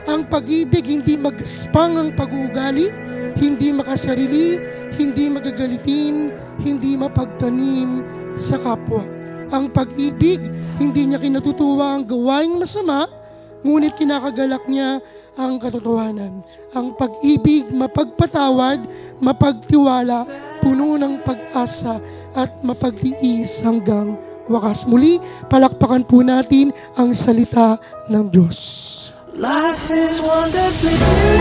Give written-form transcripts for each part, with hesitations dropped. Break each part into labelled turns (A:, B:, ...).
A: Ang pag-ibig, hindi magaspang ang pag-uugali, hindi makasarili, hindi magagalitin, hindi mapagtanim sa kapwa. Ang pag-ibig, hindi niya kinatutuwa ang gawaing masama, ngunit kinakagalak niya ang katotohanan. Ang pag-ibig, mapagpatawad, mapagtiwala, puno ng pag-asa at mapagtiis hanggang wakas. Muli, palakpakan po natin ang salita ng Diyos.
B: Life is wonderfully beautiful.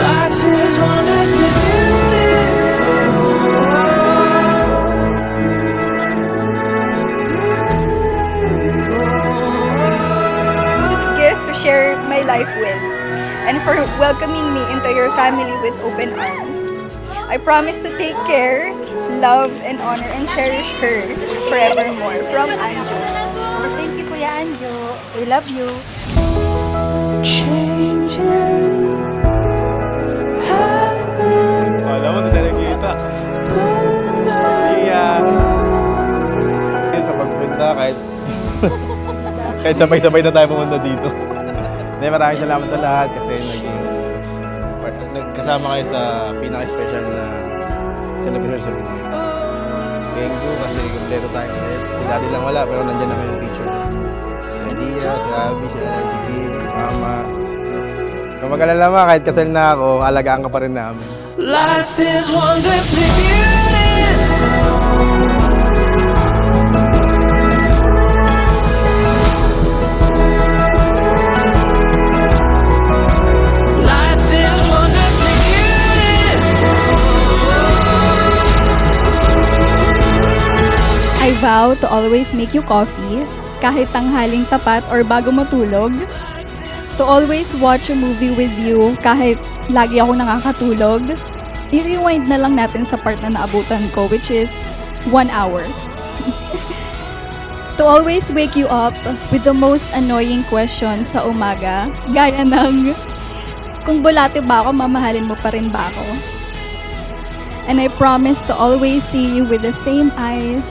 B: Life is wonderfully beautiful.
C: This gift to share my life with, and for welcoming me into your family with open arms. I promise to take care, love, and honor, and cherish her forevermore. From Anjo.
D: Thank you, Kuya Anjo. We love you.
E: Alam mo, na nakikita. Sa pagpunta, kahit sabay-sabay na tayo pumunta dito. Maraming salamat sa lahat kasi nagkasama kayo sa pinaka-special na celebration sa buhay. Thank you kasi kompleto tayo ngayon. Si Daddy lang wala pero nandiyan naman yung teacher. Si Adia, si Abby, si Kim, Mama. Kung mag-alala ma, kahit kasal na ako, alagaan ka pa rin namin.
B: Life is wonderfully beautiful.
C: I vow to always make you coffee, kahit tanghaling tapat or bago matulog. To always watch a movie with you, kahit lagi ako nakakatulog. I-rewind na lang natin sa part na naabutan ko, which is 1 hour. To always wake you up with the most annoying questions sa umaga, gaya ng, kung bulate ba ako, mamahalin mo pa rin ba ako? And I promise to always see you with the same eyes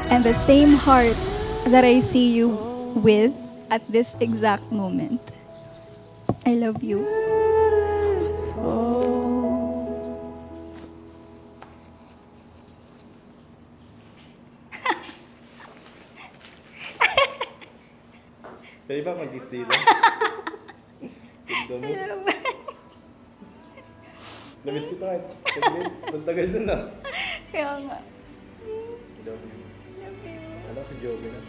C: and the same heart that I see you with at this exact moment. I love you.
E: Pwede ba mag-kiss dito? Namiss kita kahit. Tagal dun na.
C: Kaya nga.
E: Love you. Alam ko si Joby na.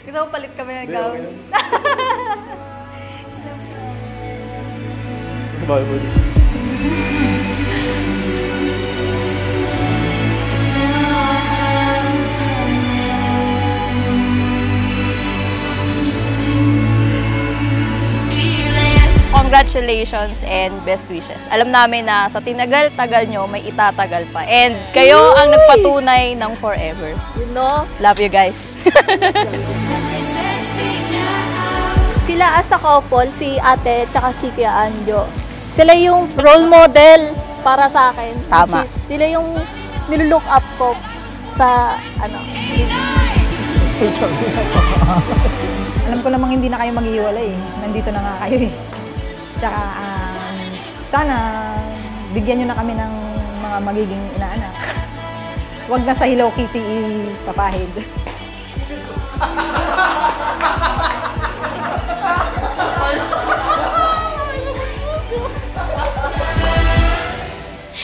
C: Gusto ko palit kami ng gown.
E: Bye, buddy.
F: Congratulations and best wishes. Alam namin na sa tinagal-tagal nyo, may itatagal pa. And kayo ang nagpatunay ng forever.
D: You know?
F: Love you guys.
D: Sila as a couple, si ate at si Tia Anjo, sila yung role model para sa akin.
F: Tama.
D: Sila yung nilook up ko sa ano.
G: Alam ko namang hindi na kayo maghiwalay eh. Nandito na nga kayo eh. Tsaka sana bigyan nyo na kami ng mga magiging inaanak. Huwag na sa Hello Kitty ipapahid.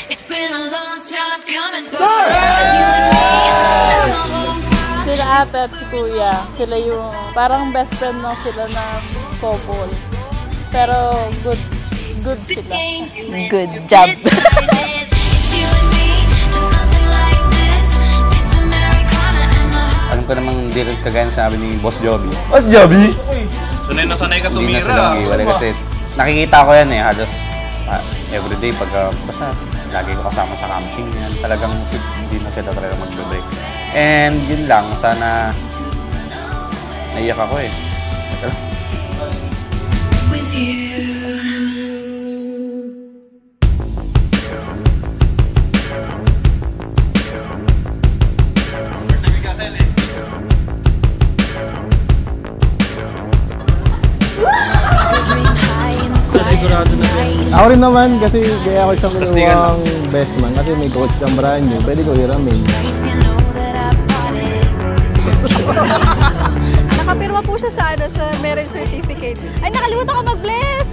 B: It's been a long time coming.
F: Sila ate at si kuya, sila yung parang best friend lang sila ng couple. Pero good sila. Good job.
H: Alam ko namang hindi rin kagaya sabi ni Boss Joby.
E: Boss Joby?
I: Sanay na sanay ka tumira.
H: Hindi na sila iwalay kasi nakikita ko yan eh. Halos everyday pagka basta lagi ko kasama sa camping yan. Talagang hindi na sila talaga mag-break. And yun lang, sana naiyak ako eh.
B: With you.
E: Ako rin naman kasi kaya ako siyang kinuwang best man kasi may coach kang brand new. Pwede ko iramin.
C: Nakapirma po siya sa marriage certificate. Ay, nakalimutan ko mag-bless!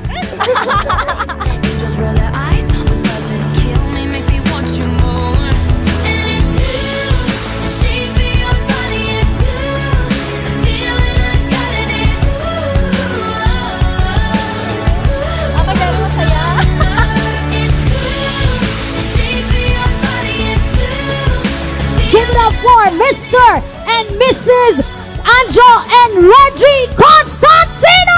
J: Give it up for Mr. and Mrs. Anjo and Reggie Constantino!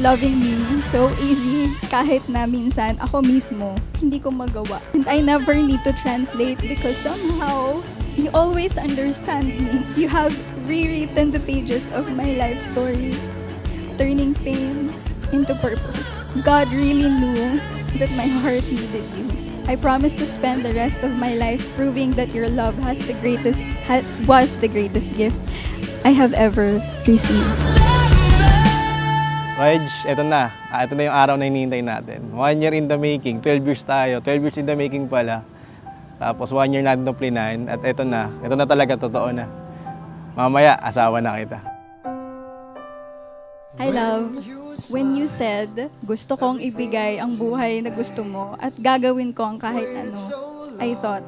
C: Loving me so easy kahit na minsan ako mismo hindi ko magawa. And I never need to translate because somehow you always understand me. You have rewritten the pages of my life story, turning pain into purpose. God really knew that my heart needed you. I promise to spend the rest of my life proving that your love was the greatest gift I have ever received.
E: Reg, eto na. Ito na yung araw na hinihintay natin. 1 year in the making. 12 years tayo. 12 years in the making pala. Tapos 1 year natin itong plinahin. At eto na. Ito na talaga. Totoo na. Mamaya, asawa na kita.
C: I love when you said, gusto kong ibigay ang buhay na gusto mo at gagawin ko ang kahit ano. I thought,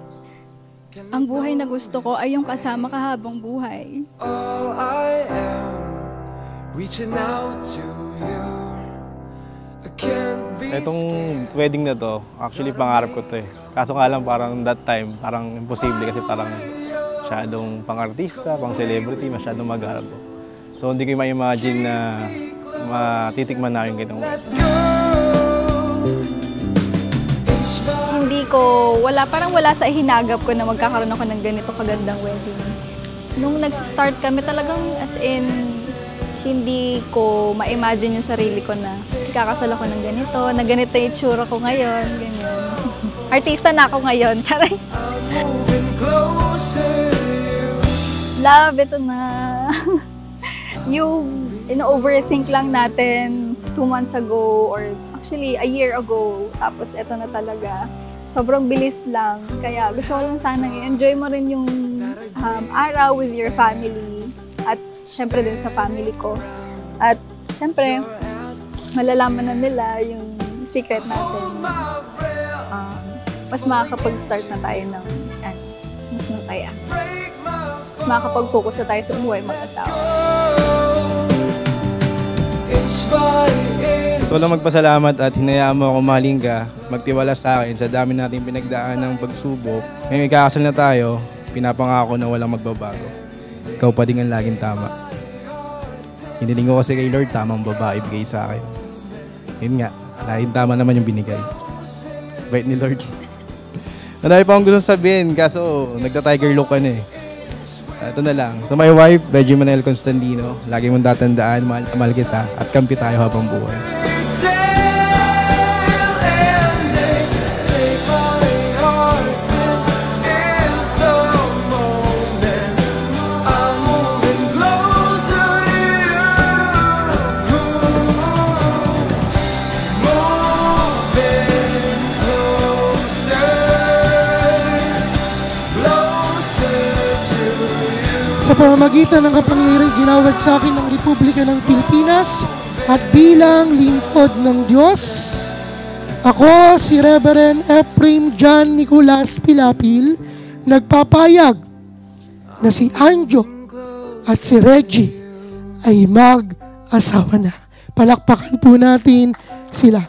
C: ang buhay na gusto ko ay yung kasama ka habang buhay.
B: All I am, reaching out to you. I can't be
E: Itong wedding na to, actually pangarap ko to eh. Kaso nga lang parang that time, parang imposible kasi parang masyadong pang-artista, pang-celebrity, masyadong mag-arap. So hindi ko ma-imagine na matitikman na yung ganitong wedding.
C: Parang wala sa hinagap ko na magkakaroon ako ng ganito kagandang wedding. Nung nag-start kami talagang as in, hindi ko ma-imagine yung sarili ko na ikakasal ako ng ganito, na ganito yung itsura ko ngayon, ganyan. Artista na ako ngayon, charay. Love, ito na. Yung ino-overthink lang natin 2 months ago or actually a year ago, tapos ito na talaga. Sobrang bilis lang, kaya gusto ko lang sanang i-enjoy mo rin yung araw with your family at syempre din sa family ko. At syempre, malalaman na nila yung secret natin. Mas makakapag-start na tayo ng mas masaya. Mas makakapag-focus na tayo sa buhay mag-asawa.
E: Gusto ko lang magpasalamat at hinayaan mo ako mahalin ka, magtiwala sa akin sa dami nating pinagdaan ng pagsubok. Ngayon ikakasal na tayo, pinapangako na walang magbabago. Ikaw pa din ang laging tama. Hiniling ko kasi kay Lord, tamang babae bigay sa akin. Yun nga, laging tama naman yung binigay. Bait ni Lord. Marami pa akong gustong sabihin, kaso nagta-tiger look ka na eh. Ito na lang. To my wife, Reggie Manel Constantino, lagi mong tatandaan, mahal kita, at kampi tayo habang buhay.
A: Sa pamamagitan ng kapangyarihang ginawad sa akin ng Republika ng Pilipinas at bilang lingkod ng Diyos, ako si Reverend Ephraim John Nicolas Pilapil, nagpapayag na si Anjo at si Reggie ay mag-asawa na. Palakpakan po natin sila.